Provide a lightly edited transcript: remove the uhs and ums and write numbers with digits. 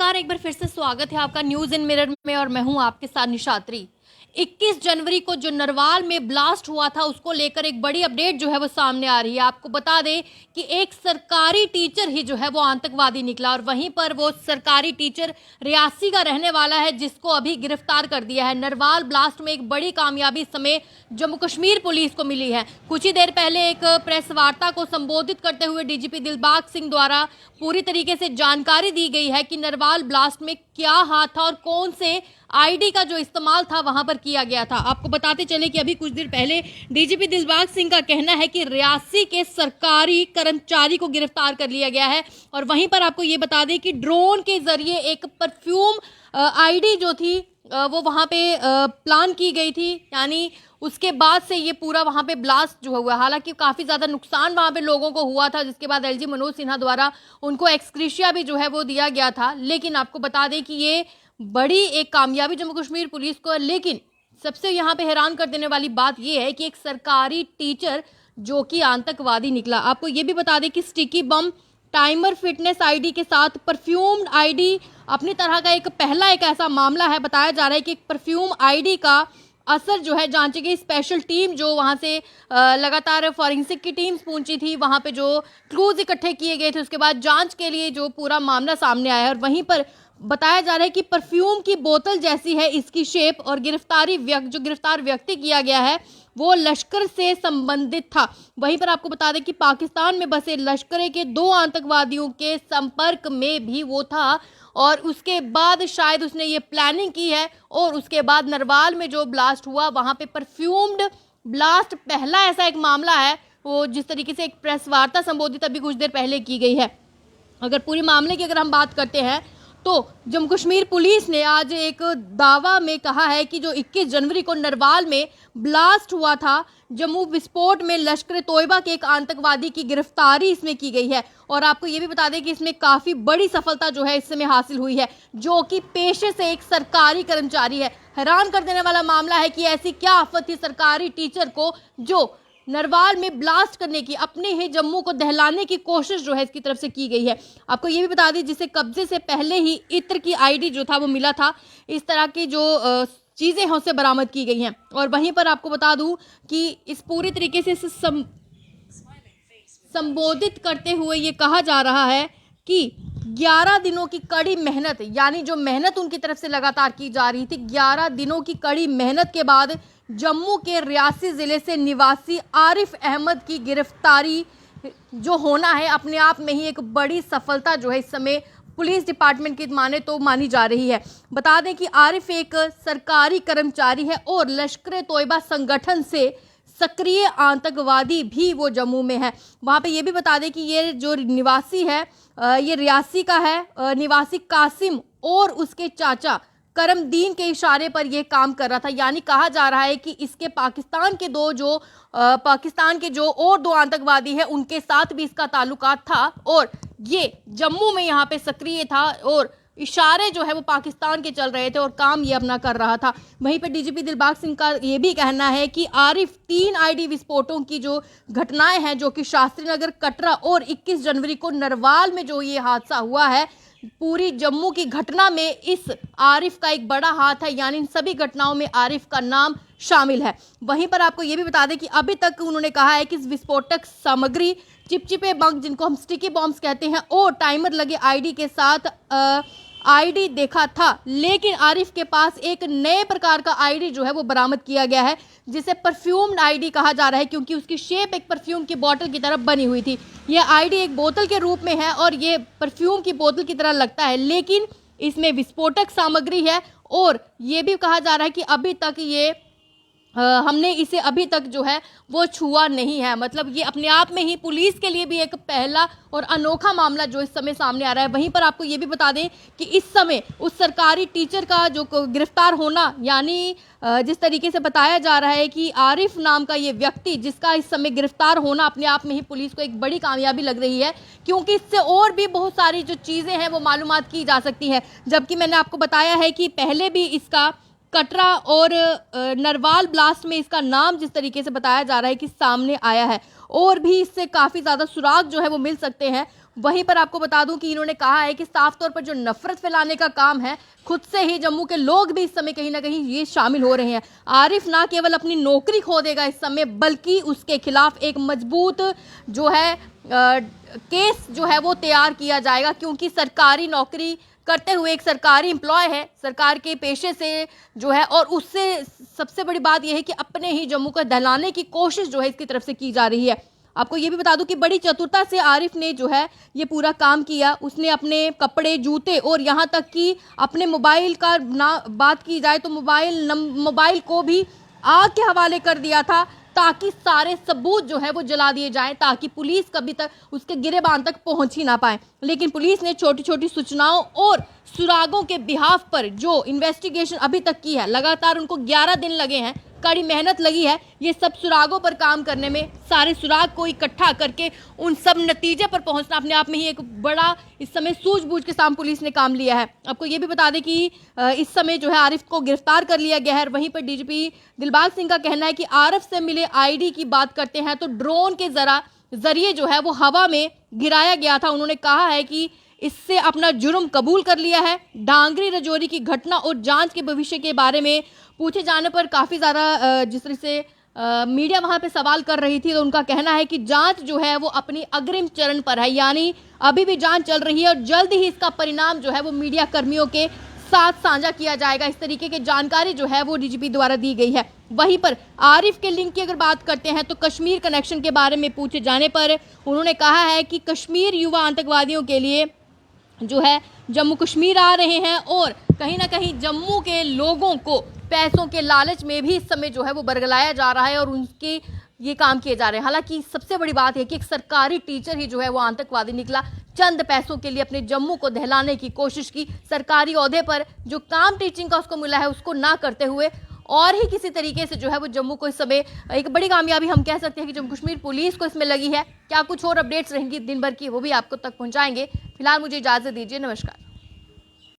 नमस्कार, एक बार फिर से स्वागत है आपका न्यूज इन मिरर में और मैं हूं आपके साथ निशात्री। 21 जनवरी को जो नरवाल में ब्लास्ट हुआ था उसको लेकर एक बड़ी अपडेट जो है वो सामने आ रही है। आपको बता दें कि एक सरकारी टीचर ही जो है वो आतंकवादी निकला और वहीं पर वो सरकारी टीचर रियासी का रहने वाला है जिसको अभी गिरफ्तार कर दिया है। नरवाल ब्लास्ट में एक बड़ी कामयाबी इस समय जम्मू कश्मीर पुलिस को मिली है। कुछ ही देर पहले एक प्रेस वार्ता को संबोधित करते हुए डीजीपी दिलबाग सिंह द्वारा पूरी तरीके से जानकारी दी गई है कि नरवाल ब्लास्ट में क्या हाथ था और कौन से आईडी का जो इस्तेमाल था वहां पर किया गया था। आपको बताते चले कि अभी कुछ देर पहले डीजीपी दिलबाग सिंह का कहना है कि रियासी के सरकारी कर्मचारी को गिरफ्तार कर लिया गया है और वहीं पर आपको ये बता दें कि ड्रोन के जरिए एक परफ्यूम आईडी जो थी वो वहां पे प्लान की गई थी, यानी उसके बाद से ये पूरा वहां पे ब्लास्ट जो हुआ। हालांकि काफी ज्यादा नुकसान वहां पे लोगों को हुआ था, जिसके बाद एलजी मनोज सिन्हा द्वारा उनको एक्सक्रीशिया भी जो है वो दिया गया था। लेकिन आपको बता दें कि ये बड़ी एक कामयाबी जम्मू कश्मीर पुलिस को है। लेकिन सबसे यहाँ पे हैरान कर देने वाली बात यह है कि एक सरकारी टीचर जो कि आतंकवादी निकला। आपको ये भी बता दें कि स्टिकी बम, टाइमर, फिटनेस आईडी के साथ परफ्यूम्ड आईडी अपनी तरह का एक पहला एक ऐसा मामला है। बताया जा रहा है कि एक परफ्यूम आईडी का असर जो है जांची गई स्पेशल टीम जो वहां से लगातार फॉरेंसिक की टीम्स पहुंची थी, वहां पे जो क्लूज इकट्ठे किए गए थे, उसके बाद जांच के लिए जो पूरा मामला सामने आया है। और वहीं पर बताया जा रहा है कि परफ्यूम की बोतल जैसी है इसकी शेप और गिरफ्तार व्यक्ति किया गया है वो लश्कर से संबंधित था। वहीं पर आपको बता दें कि पाकिस्तान में बसे लश्कर के 2 आतंकवादियों के संपर्क में भी वो था और उसके बाद शायद उसने ये प्लानिंग की है और उसके बाद नरवाल में जो ब्लास्ट हुआ वहां पे परफ्यूम्ड ब्लास्ट पहला ऐसा एक मामला है वो जिस तरीके से एक प्रेस वार्ता संबोधित अभी कुछ देर पहले की गई है। अगर पूरे मामले की अगर हम बात करते हैं तो जम्मू कश्मीर पुलिस ने आज एक दावा में कहा है कि जो 21 जनवरी को नरवाल में ब्लास्ट हुआ था, जम्मू विस्फोट में लश्कर तोयबा के एक आतंकवादी की गिरफ्तारी इसमें की गई है। और आपको ये भी बता दें कि इसमें काफी बड़ी सफलता जो है इस समय हासिल हुई है, जो कि पेशे से एक सरकारी कर्मचारी है। हैरान कर देने वाला मामला है कि ऐसी क्या आफत थी सरकारी टीचर को जो नरवाल में ब्लास्ट करने की, अपने ही जम्मू को दहलाने की कोशिश जो है इसकी तरफ से की गई है। आपको ये भी बता दी जिसे कब्जे से पहले ही इत्र की आईडी जो था वो मिला था। इस तरह की जो चीजें हैं उससे बरामद की गई हैं। और वहीं पर आपको बता दूं कि इस पूरी तरीके से संबोधित करते हुए ये कहा जा रहा है कि 11 दिनों की कड़ी मेहनत, यानी जो मेहनत उनकी तरफ से लगातार की जा रही थी, 11 दिनों की कड़ी मेहनत के बाद जम्मू के रियासी जिले से निवासी आरिफ अहमद की गिरफ्तारी जो होना है अपने आप में ही एक बड़ी सफलता जो है इस समय पुलिस डिपार्टमेंट की माने तो मानी जा रही है। बता दें कि आरिफ एक सरकारी कर्मचारी है और लश्कर तोयबा संगठन से सक्रिय आतंकवादी भी वो जम्मू में है। वहाँ पे ये भी बता दें कि ये जो निवासी है ये रियासी का है निवासी कासिम और उसके चाचा करमदीन के इशारे पर यह काम कर रहा था। यानी कहा जा रहा है कि इसके पाकिस्तान के जो और 2 आतंकवादी हैं उनके साथ भी इसका ताल्लुकात था और ये जम्मू में यहाँ पे सक्रिय था और इशारे जो है वो पाकिस्तान के चल रहे थे और काम ये अपना कर रहा था। वहीं पे डीजीपी दिलबाग सिंह का ये भी कहना है कि आरिफ 3 आईडी विस्फोटों की जो घटनाएं हैं जो कि शास्त्री नगर, कटरा और 21 जनवरी को नरवाल में जो ये हादसा हुआ है, पूरी जम्मू की घटना में इस आरिफ का एक बड़ा हाथ है, यानी इन सभी घटनाओं में आरिफ का नाम शामिल है। वहीं पर आपको ये भी बता दें कि अभी तक उन्होंने कहा है कि इस विस्फोटक सामग्री, चिपचिपे बम जिनको हम स्टिकी बॉम्ब्स कहते हैं और टाइमर लगे आईडी के साथ आईडी देखा था, लेकिन आरिफ के पास एक नए प्रकार का आईडी जो है वो बरामद किया गया है जिसे परफ्यूम्ड आईडी कहा जा रहा है क्योंकि उसकी शेप एक परफ्यूम की बोतल की तरह बनी हुई थी। यह आईडी एक बोतल के रूप में है और ये परफ्यूम की बोतल की तरह लगता है, लेकिन इसमें विस्फोटक सामग्री है और ये भी कहा जा रहा है कि अभी तक ये हमने इसे अभी तक जो है वो छुआ नहीं है। मतलब ये अपने आप में ही पुलिस के लिए भी एक पहला और अनोखा मामला जो इस समय सामने आ रहा है। वहीं पर आपको ये भी बता दें कि इस समय उस सरकारी टीचर का जो गिरफ्तार होना, यानी जिस तरीके से बताया जा रहा है कि आरिफ नाम का ये व्यक्ति जिसका इस समय गिरफ्तार होना अपने आप में ही पुलिस को एक बड़ी कामयाबी लग रही है, क्योंकि इससे और भी बहुत सारी जो चीज़ें हैं वो मालूमात की जा सकती है। जबकि मैंने आपको बताया है कि पहले भी इसका कटरा और नरवाल ब्लास्ट में इसका नाम जिस तरीके से बताया जा रहा है कि सामने आया है और भी इससे काफ़ी ज़्यादा सुराग जो है वो मिल सकते हैं। वहीं पर आपको बता दूं कि इन्होंने कहा है कि साफ तौर पर जो नफरत फैलाने का काम है, खुद से ही जम्मू के लोग भी इस समय कहीं ना कहीं ये शामिल हो रहे हैं। आरिफ ना केवल अपनी नौकरी खो देगा इस समय, बल्कि उसके खिलाफ एक मजबूत जो है केस जो है वो तैयार किया जाएगा, क्योंकि सरकारी नौकरी करते हुए एक सरकारी एम्प्लॉय है, सरकार के पेशे से जो है, और उससे सबसे बड़ी बात यह है कि अपने ही जम्मू को दहलाने की कोशिश जो है इसकी तरफ से की जा रही है। आपको ये भी बता दूं कि बड़ी चतुरता से आरिफ ने जो है ये पूरा काम किया। उसने अपने कपड़े, जूते और यहाँ तक कि अपने मोबाइल का ना बात की जाए तो मोबाइल को भी आग के हवाले कर दिया था, ताकि सारे सबूत जो है वो जला दिए जाएं, ताकि पुलिस कभी तक उसके गिरेबान तक पहुंच ही ना पाए। लेकिन पुलिस ने छोटी छोटी सूचनाओं और सुरागों के बिहाफ पर जो इन्वेस्टिगेशन अभी तक की है, लगातार उनको 11 दिन लगे हैं, कड़ी मेहनत लगी है ये सब सुरागों पर काम करने में। सारे सुराग को इकट्ठा करके उन सब नतीजे पर पहुंचना अपने आप में ही एक बड़ा इस समय सूझबूझ के साथ पुलिस ने काम लिया है। आपको ये भी बता दें कि इस समय जो है आरिफ को गिरफ्तार कर लिया गया है। वहीं पर डीजीपी दिलबाग सिंह का कहना है कि आरिफ से मिले आईडी की बात करते हैं तो ड्रोन के जरिए जो है वो हवा में गिराया गया था। उन्होंने कहा है कि इससे अपना जुर्म कबूल कर लिया है। डांगरी रजौरी की घटना और जांच के भविष्य के बारे में पूछे जाने पर काफ़ी ज़्यादा जिस तरह से मीडिया वहां पे सवाल कर रही थी, तो उनका कहना है कि जांच जो है वो अपनी अग्रिम चरण पर है, यानी अभी भी जांच चल रही है और जल्द ही इसका परिणाम जो है वो मीडिया कर्मियों के साथ साझा किया जाएगा। इस तरीके की जानकारी जो है वो डीजीपी द्वारा दी गई है। वहीं पर आरिफ के लिंक की अगर बात करते हैं तो कश्मीर कनेक्शन के बारे में पूछे जाने पर उन्होंने कहा है कि कश्मीर युवा आतंकवादियों के लिए जो है जम्मू कश्मीर आ रहे हैं और कहीं ना कहीं जम्मू के लोगों को पैसों के लालच में भी इस समय जो है वो बरगलाया जा रहा है और उनके ये काम किए जा रहे हैं। हालांकि सबसे बड़ी बात है कि एक सरकारी टीचर ही जो है वो आतंकवादी निकला, चंद पैसों के लिए अपने जम्मू को दहलाने की कोशिश की, सरकारी ओहदे पर जो काम टीचिंग का उसको मिला है उसको ना करते हुए और ही किसी तरीके से जो है वो जम्मू को इस समय एक बड़ी कामयाबी हम कह सकते हैं कि जम्मू कश्मीर पुलिस को इसमें लगी है। क्या कुछ और अपडेट्स रहेंगी दिन भर की वो भी आपको तक पहुंचाएंगे। फिलहाल मुझे इजाजत दीजिए, नमस्कार।